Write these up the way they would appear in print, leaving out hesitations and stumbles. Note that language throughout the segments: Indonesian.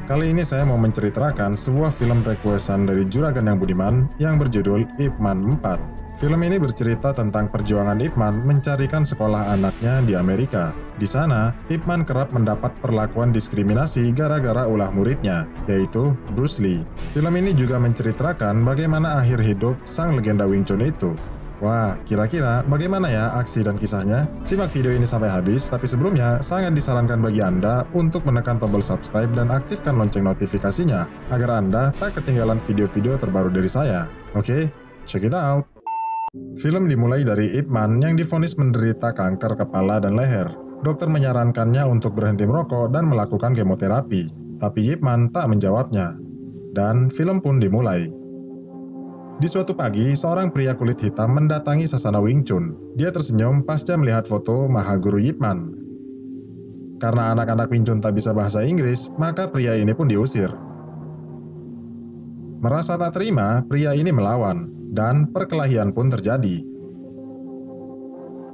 Kali ini saya mau menceritakan sebuah film requestan dari Juragan yang Budiman yang berjudul Ip Man 4. Film ini bercerita tentang perjuangan Ip Man mencarikan sekolah anaknya di Amerika. Di sana, Ip Man kerap mendapat perlakuan diskriminasi gara-gara ulah muridnya, yaitu Bruce Lee. Film ini juga menceritakan bagaimana akhir hidup sang legenda Wing Chun itu. Wah, kira-kira bagaimana ya aksi dan kisahnya? Simak video ini sampai habis, tapi sebelumnya sangat disarankan bagi Anda untuk menekan tombol subscribe dan aktifkan lonceng notifikasinya, agar Anda tak ketinggalan video-video terbaru dari saya. Oke, check it out! Film dimulai dari Ip Man yang divonis menderita kanker kepala dan leher. Dokter menyarankannya untuk berhenti merokok dan melakukan kemoterapi, tapi Ip Man tak menjawabnya. Dan film pun dimulai. Di suatu pagi, seorang pria kulit hitam mendatangi sasana Wing Chun. Dia tersenyum pasca melihat foto Mahaguru Ip Man. Karena anak-anak Wing Chun tak bisa bahasa Inggris, maka pria ini pun diusir. Merasa tak terima, pria ini melawan, dan perkelahian pun terjadi.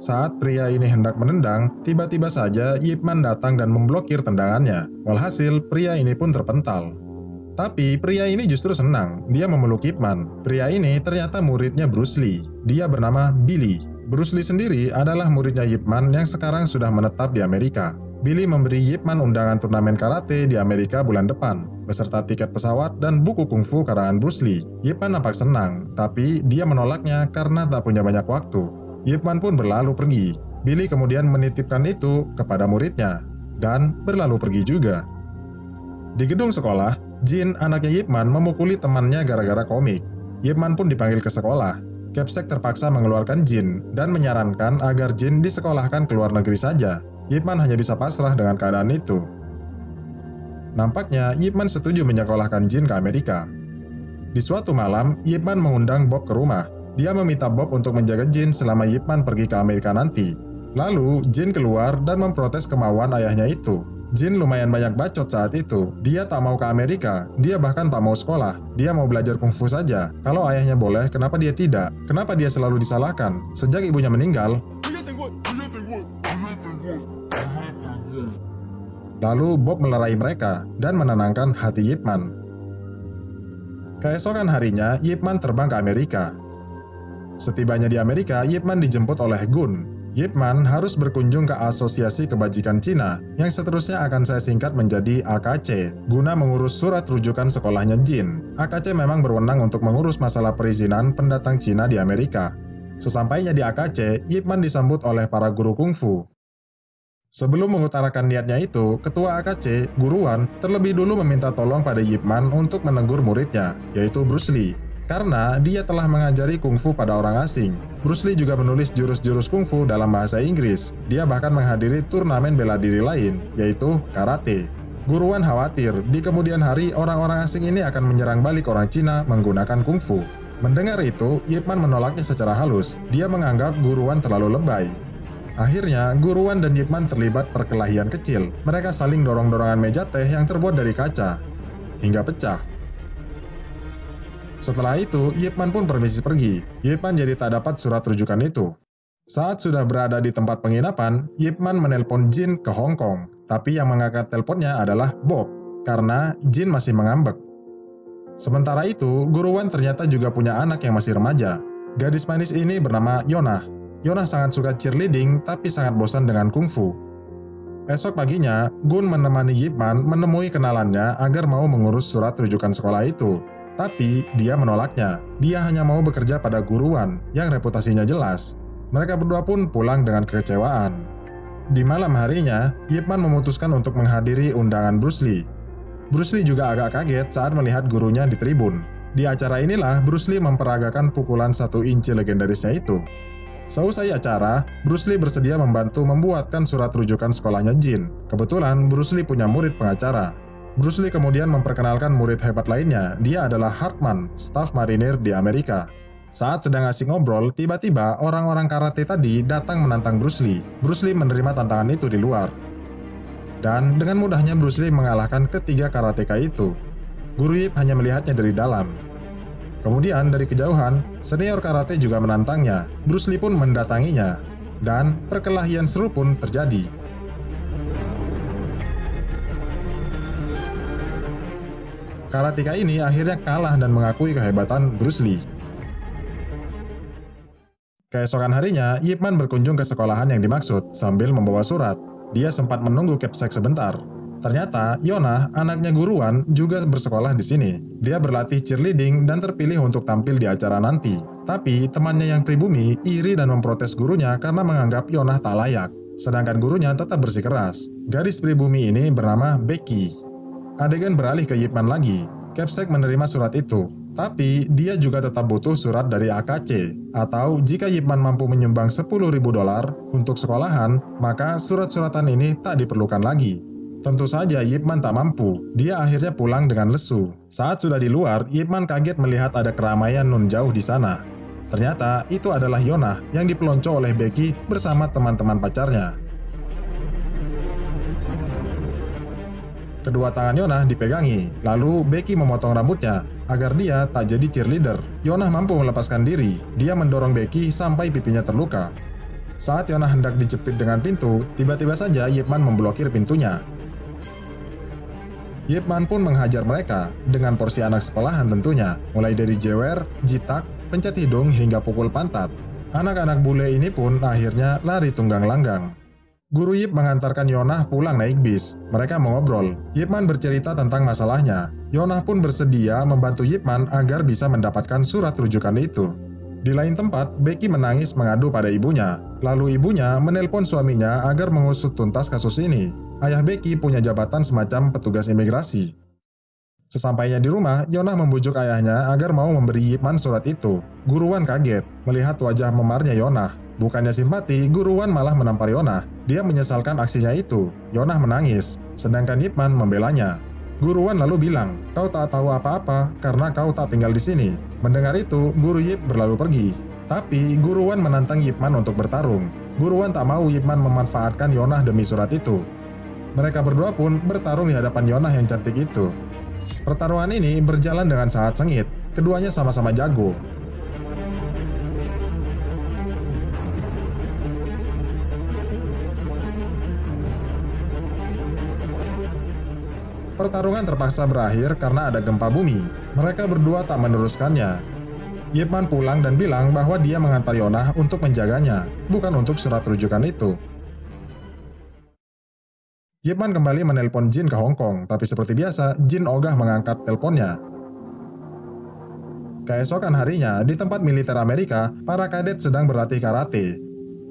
Saat pria ini hendak menendang, tiba-tiba saja Ip Man datang dan memblokir tendangannya. Walhasil, pria ini pun terpental. Tapi pria ini justru senang, dia memeluk Ip Man. Pria ini ternyata muridnya Bruce Lee. Dia bernama Billy. Bruce Lee sendiri adalah muridnya Ip Man yang sekarang sudah menetap di Amerika. Billy memberi Ip Man undangan turnamen karate di Amerika bulan depan, beserta tiket pesawat dan buku kungfu karangan Bruce Lee. Ip Man nampak senang, tapi dia menolaknya karena tak punya banyak waktu. Ip Man pun berlalu pergi. Billy kemudian menitipkan itu kepada muridnya, dan berlalu pergi juga. Di gedung sekolah, Jin, anaknya Ip Man, memukuli temannya gara-gara komik. Ip Man pun dipanggil ke sekolah. Capsek terpaksa mengeluarkan Jin dan menyarankan agar Jin disekolahkan ke luar negeri saja. Ip Man hanya bisa pasrah dengan keadaan itu. Nampaknya Ip Man setuju menyekolahkan Jin ke Amerika. Di suatu malam, Ip Man mengundang Bob ke rumah. Dia meminta Bob untuk menjaga Jin selama Ip Man pergi ke Amerika nanti. Lalu, Jin keluar dan memprotes kemauan ayahnya itu. Jin lumayan banyak bacot saat itu. Dia tak mau ke Amerika, dia bahkan tak mau sekolah. Dia mau belajar kungfu saja. Kalau ayahnya boleh, kenapa dia tidak? Kenapa dia selalu disalahkan? Sejak ibunya meninggal. Lalu Bob melerai mereka dan menenangkan hati Ip Man. Keesokan harinya, Ip Man terbang ke Amerika. Setibanya di Amerika, Ip Man dijemput oleh Gun. Ip Man harus berkunjung ke Asosiasi Kebajikan Cina, yang seterusnya akan saya singkat menjadi AKC, guna mengurus surat rujukan sekolahnya Jin. AKC memang berwenang untuk mengurus masalah perizinan pendatang Cina di Amerika. Sesampainya di AKC, Ip Man disambut oleh para guru kungfu. Sebelum mengutarakan niatnya itu, ketua AKC, Guruan, terlebih dulu meminta tolong pada Ip Man untuk menegur muridnya, yaitu Bruce Lee. Karena dia telah mengajari kungfu pada orang asing. Bruce Lee juga menulis jurus-jurus kungfu dalam bahasa Inggris. Dia bahkan menghadiri turnamen bela diri lain, yaitu karate. Guruan khawatir, di kemudian hari orang-orang asing ini akan menyerang balik orang Cina menggunakan kungfu. Mendengar itu, Ip Man menolaknya secara halus. Dia menganggap Guruan terlalu lebay. Akhirnya, Guruan dan Ip Man terlibat perkelahian kecil. Mereka saling dorong-dorongan meja teh yang terbuat dari kaca, hingga pecah. Setelah itu, Ip Man pun permisi pergi. Ip Man jadi tak dapat surat rujukan itu. Saat sudah berada di tempat penginapan, Ip Man menelpon Jin ke Hong Kong. Tapi yang mengangkat teleponnya adalah Bob, karena Jin masih mengambek. Sementara itu, Guruan ternyata juga punya anak yang masih remaja. Gadis manis ini bernama Yonah. Yonah sangat suka cheerleading, tapi sangat bosan dengan kungfu. Esok paginya, Gun menemani Ip Man menemui kenalannya agar mau mengurus surat rujukan sekolah itu. Tapi dia menolaknya. Dia hanya mau bekerja pada Guruan yang reputasinya jelas. Mereka berdua pun pulang dengan kekecewaan. Di malam harinya, Ip Man memutuskan untuk menghadiri undangan Bruce Lee. Bruce Lee juga agak kaget saat melihat gurunya di tribun. Di acara inilah Bruce Lee memperagakan pukulan 1 inci legendarisnya itu. Seusai acara, Bruce Lee bersedia membantu membuatkan surat rujukan sekolahnya Jin. Kebetulan Bruce Lee punya murid pengacara. Bruce Lee kemudian memperkenalkan murid hebat lainnya. Dia adalah Hartman, staf marinir di Amerika. Saat sedang asik ngobrol, tiba-tiba orang-orang karate tadi datang menantang Bruce Lee. Bruce Lee menerima tantangan itu di luar. Dan dengan mudahnya Bruce Lee mengalahkan ketiga karateka itu. Guru Ip hanya melihatnya dari dalam. Kemudian dari kejauhan, senior karate juga menantangnya. Bruce Lee pun mendatanginya. Dan perkelahian seru pun terjadi. Karateka ini akhirnya kalah dan mengakui kehebatan Bruce Lee. Keesokan harinya, Ip Man berkunjung ke sekolahan yang dimaksud sambil membawa surat. Dia sempat menunggu Capsek sebentar. Ternyata, Yonah, anaknya guruan, juga bersekolah di sini. Dia berlatih cheerleading dan terpilih untuk tampil di acara nanti. Tapi, temannya yang pribumi iri dan memprotes gurunya karena menganggap Yonah tak layak. Sedangkan gurunya tetap bersikeras. Gadis pribumi ini bernama Becky. Adegan beralih ke Ip Man lagi. Capsek menerima surat itu. Tapi, dia juga tetap butuh surat dari AKC, atau jika Ip Man mampu menyumbang $10.000 untuk sekolahan, maka surat-suratan ini tak diperlukan lagi. Tentu saja Ip Man tak mampu, dia akhirnya pulang dengan lesu. Saat sudah di luar, Ip Man kaget melihat ada keramaian nun jauh di sana. Ternyata, itu adalah Yonah yang dipelonco oleh Becky bersama teman-teman pacarnya. Kedua tangan Yonah dipegangi, lalu Becky memotong rambutnya agar dia tak jadi cheerleader. Yonah mampu melepaskan diri, dia mendorong Becky sampai pipinya terluka. Saat Yonah hendak dijepit dengan pintu, tiba-tiba saja Ip Man memblokir pintunya. Ip Man pun menghajar mereka, dengan porsi anak sekolahan tentunya, mulai dari jewer, jitak, pencet hidung hingga pukul pantat. Anak-anak bule ini pun akhirnya lari tunggang langgang. Guru Ip mengantarkan Yonah pulang naik bis. Mereka mengobrol. Ip Man bercerita tentang masalahnya. Yonah pun bersedia membantu Ip Man agar bisa mendapatkan surat rujukan itu. Di lain tempat, Becky menangis mengadu pada ibunya. Lalu ibunya menelpon suaminya agar mengusut tuntas kasus ini. Ayah Becky punya jabatan semacam petugas imigrasi. Sesampainya di rumah, Yonah membujuk ayahnya agar mau memberi Ip Man surat itu. Guruan kaget melihat wajah memarnya Yonah. Bukannya simpati, guruan malah menampar Yonah. Dia menyesalkan aksinya itu. Yonah menangis, sedangkan Ip Man membelanya. Guruan lalu bilang, "Kau tak tahu apa-apa karena kau tak tinggal di sini." Mendengar itu, guru Ip berlalu pergi. Tapi, guruan menantang Ip Man untuk bertarung. Guruan tak mau Ip Man memanfaatkan Yonah demi surat itu. Mereka berdua pun bertarung di hadapan Yonah yang cantik itu. Pertarungan ini berjalan dengan sangat sengit. Keduanya sama-sama jago. Pertarungan terpaksa berakhir karena ada gempa bumi. Mereka berdua tak meneruskannya. Ip Man pulang dan bilang bahwa dia mengantar Yonah untuk menjaganya, bukan untuk surat rujukan itu. Ip Man kembali menelpon Jin ke Hong Kong, tapi seperti biasa, Jin ogah mengangkat teleponnya. Keesokan harinya, di tempat militer Amerika, para kadet sedang berlatih karate.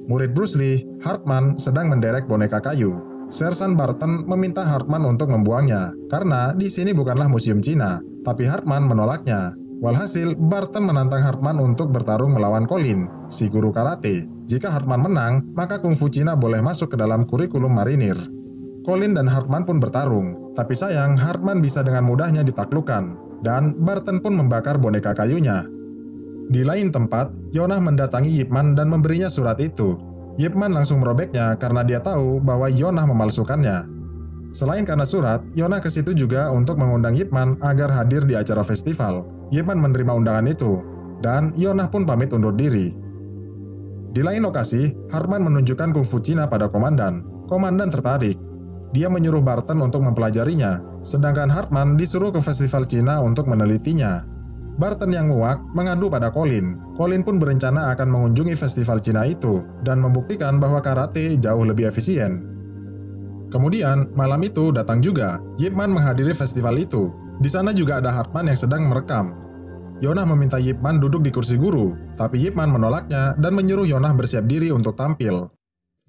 Murid Bruce Lee, Hartman, sedang menderek boneka kayu. Sersan Barton meminta Hartman untuk membuangnya, karena di sini bukanlah museum Cina, tapi Hartman menolaknya. Walhasil, Barton menantang Hartman untuk bertarung melawan Colin, si guru karate. Jika Hartman menang, maka kungfu Cina boleh masuk ke dalam kurikulum marinir. Colin dan Hartman pun bertarung, tapi sayang Hartman bisa dengan mudahnya ditaklukkan, dan Barton pun membakar boneka kayunya. Di lain tempat, Yonah mendatangi Ip Man dan memberinya surat itu. Ip Man langsung merobeknya karena dia tahu bahwa Yonah memalsukannya. Selain karena surat, Yonah ke situ juga untuk mengundang Ip Man agar hadir di acara festival. Ip Man menerima undangan itu, dan Yonah pun pamit undur diri. Di lain lokasi, Hartman menunjukkan kungfu Cina pada komandan. Komandan tertarik. Dia menyuruh Barton untuk mempelajarinya, sedangkan Hartman disuruh ke festival Cina untuk menelitinya. Barton yang muak mengadu pada Colin. Colin pun berencana akan mengunjungi festival Cina itu dan membuktikan bahwa karate jauh lebih efisien. Kemudian, malam itu datang juga. Ip Man menghadiri festival itu. Di sana juga ada Hartman yang sedang merekam. Yonah meminta Ip Man duduk di kursi guru, tapi Ip Man menolaknya dan menyuruh Yonah bersiap diri untuk tampil.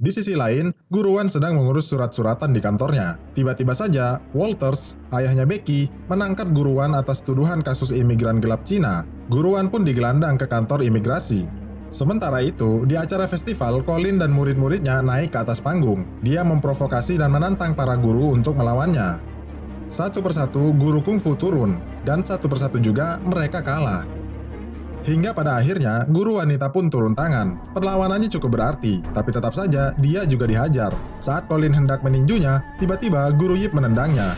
Di sisi lain, guruan sedang mengurus surat-suratan di kantornya. Tiba-tiba saja, Walters, ayahnya Becky, menangkap guruan atas tuduhan kasus imigran gelap Cina. Guruan pun digelandang ke kantor imigrasi. Sementara itu, di acara festival, Colin dan murid-muridnya naik ke atas panggung. Dia memprovokasi dan menantang para guru untuk melawannya. Satu persatu, guru kungfu turun, dan satu persatu juga mereka kalah. Hingga pada akhirnya, guru wanita pun turun tangan. Perlawanannya cukup berarti, tapi tetap saja dia juga dihajar. Saat Colin hendak meninjunya, tiba-tiba guru Yip menendangnya.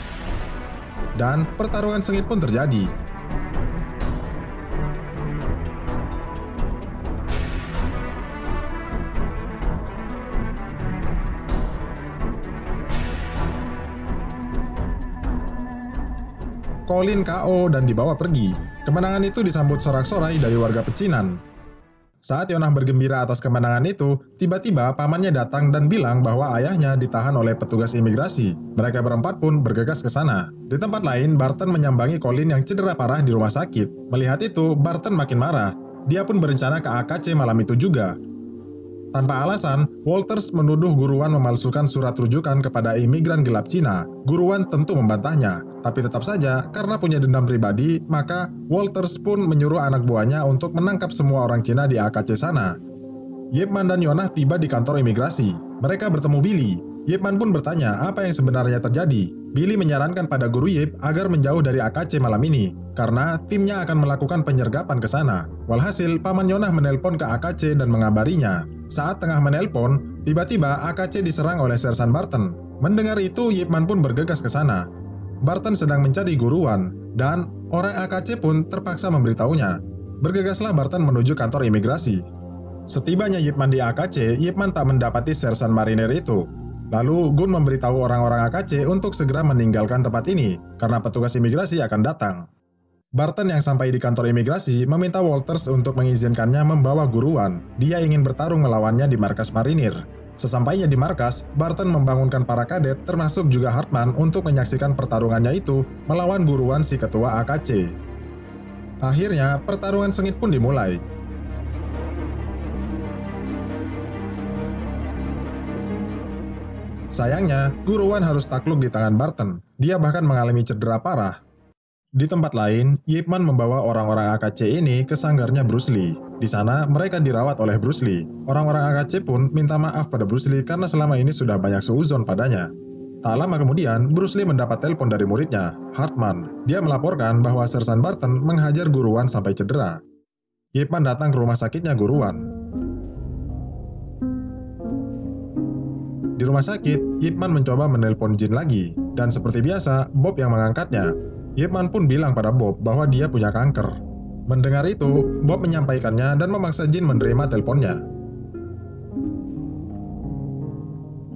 Dan pertarungan sengit pun terjadi. Colin KO dan dibawa pergi. Kemenangan itu disambut sorak-sorai dari warga pecinan. Saat Yonah bergembira atas kemenangan itu, tiba-tiba pamannya datang dan bilang bahwa ayahnya ditahan oleh petugas imigrasi. Mereka berempat pun bergegas ke sana. Di tempat lain, Barton menyambangi Colin yang cedera parah di rumah sakit. Melihat itu, Barton makin marah. Dia pun berencana ke AKC malam itu juga. Tanpa alasan, Walters menuduh Guruan memalsukan surat rujukan kepada imigran gelap Cina. Guruan tentu membantahnya, tapi tetap saja karena punya dendam pribadi, maka Walters pun menyuruh anak buahnya untuk menangkap semua orang Cina di AKC sana. Yip Man dan Yonah tiba di kantor imigrasi. Mereka bertemu Billy. Yip Man pun bertanya apa yang sebenarnya terjadi. Billy menyarankan pada Guru Yip agar menjauh dari AKC malam ini, karena timnya akan melakukan penyergapan ke sana. Walhasil, Paman Yonah menelpon ke AKC dan mengabarinya. Saat tengah menelpon, tiba-tiba AKC diserang oleh Sersan Barton. Mendengar itu, Yip Man pun bergegas ke sana. Barton sedang mencari Guruan, dan orang AKC pun terpaksa memberitahunya. Bergegaslah Barton menuju kantor imigrasi. Setibanya Yip Man di AKC, Yip Man tak mendapati Sersan marinir itu. Lalu Gun memberitahu orang-orang AKC untuk segera meninggalkan tempat ini, karena petugas imigrasi akan datang. Barton yang sampai di kantor imigrasi meminta Walters untuk mengizinkannya membawa Guruan. Dia ingin bertarung melawannya di markas marinir. Sesampainya di markas, Barton membangunkan para kadet termasuk juga Hartman untuk menyaksikan pertarungannya itu melawan Guruan si ketua AKC. Akhirnya, pertarungan sengit pun dimulai. Sayangnya, Guruan harus takluk di tangan Barton. Dia bahkan mengalami cedera parah. Di tempat lain, Yip Man membawa orang-orang AKC ini ke sanggarnya Bruce Lee. Di sana, mereka dirawat oleh Bruce Lee. Orang-orang AKC pun minta maaf pada Bruce Lee karena selama ini sudah banyak suuzon padanya. Tak lama kemudian, Bruce Lee mendapat telepon dari muridnya, Hartman. Dia melaporkan bahwa Sersan Barton menghajar Guruan sampai cedera. Yip Man datang ke rumah sakitnya Guruan. Di rumah sakit, Yip Man mencoba menelpon Jin lagi, dan seperti biasa, Bob yang mengangkatnya. Yip Man pun bilang pada Bob bahwa dia punya kanker. Mendengar itu, Bob menyampaikannya dan memaksa Jin menerima teleponnya.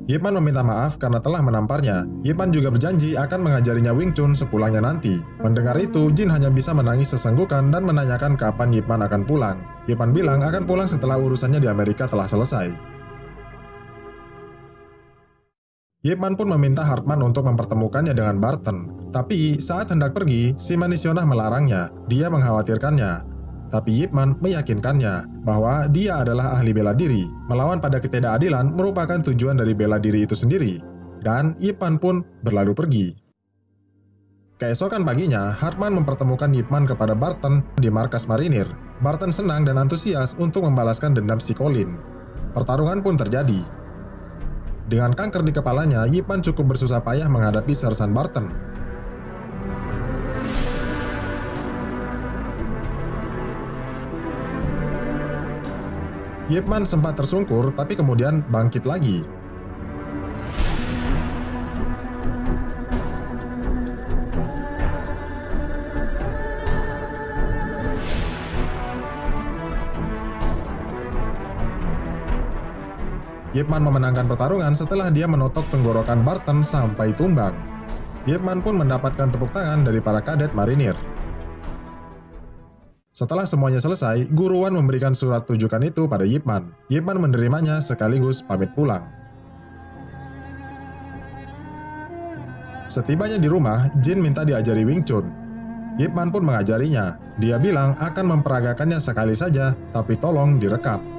Yip Man meminta maaf karena telah menamparnya. Yip Man juga berjanji akan mengajarinya Wing Chun sepulangnya nanti. Mendengar itu, Jin hanya bisa menangis sesenggukan dan menanyakan kapan Yip Man akan pulang. Yip Man bilang akan pulang setelah urusannya di Amerika telah selesai. Yip Man pun meminta Hartman untuk mempertemukannya dengan Barton. Tapi saat hendak pergi, si manis Yonah melarangnya. Dia mengkhawatirkannya. Tapi Yip Man meyakinkannya bahwa dia adalah ahli bela diri. Melawan pada ketidakadilan merupakan tujuan dari bela diri itu sendiri. Dan Yip Man pun berlalu pergi. Keesokan paginya, Hartman mempertemukan Yip Man kepada Barton di markas marinir. Barton senang dan antusias untuk membalaskan dendam si Colin. Pertarungan pun terjadi. Dengan kanker di kepalanya, Yip Man cukup bersusah payah menghadapi Sersan Barton. Yip Man sempat tersungkur, tapi kemudian bangkit lagi. Yip Man memenangkan pertarungan setelah dia menotok tenggorokan Barton sampai tumbang. Yip Man pun mendapatkan tepuk tangan dari para kadet marinir. Setelah semuanya selesai, Guruan memberikan surat rujukan itu pada Yip Man. Yip Man menerimanya sekaligus pamit pulang. Setibanya di rumah, Jin minta diajari Wing Chun. Yip Man pun mengajarinya. Dia bilang akan memperagakannya sekali saja, tapi tolong direkam.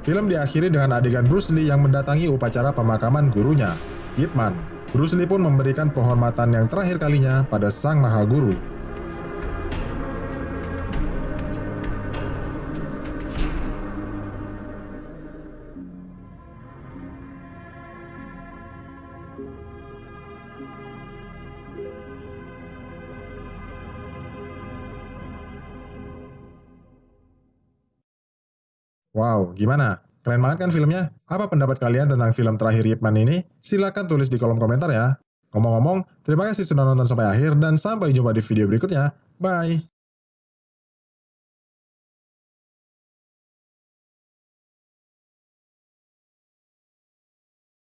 Film diakhiri dengan adegan Bruce Lee yang mendatangi upacara pemakaman gurunya, Yip Man. Bruce Lee pun memberikan penghormatan yang terakhir kalinya pada sang maha guru. Wow, gimana? Keren banget kan filmnya? Apa pendapat kalian tentang film terakhir Ip Man ini? Silahkan tulis di kolom komentar ya. Ngomong-ngomong, terima kasih sudah nonton sampai akhir dan sampai jumpa di video berikutnya. Bye!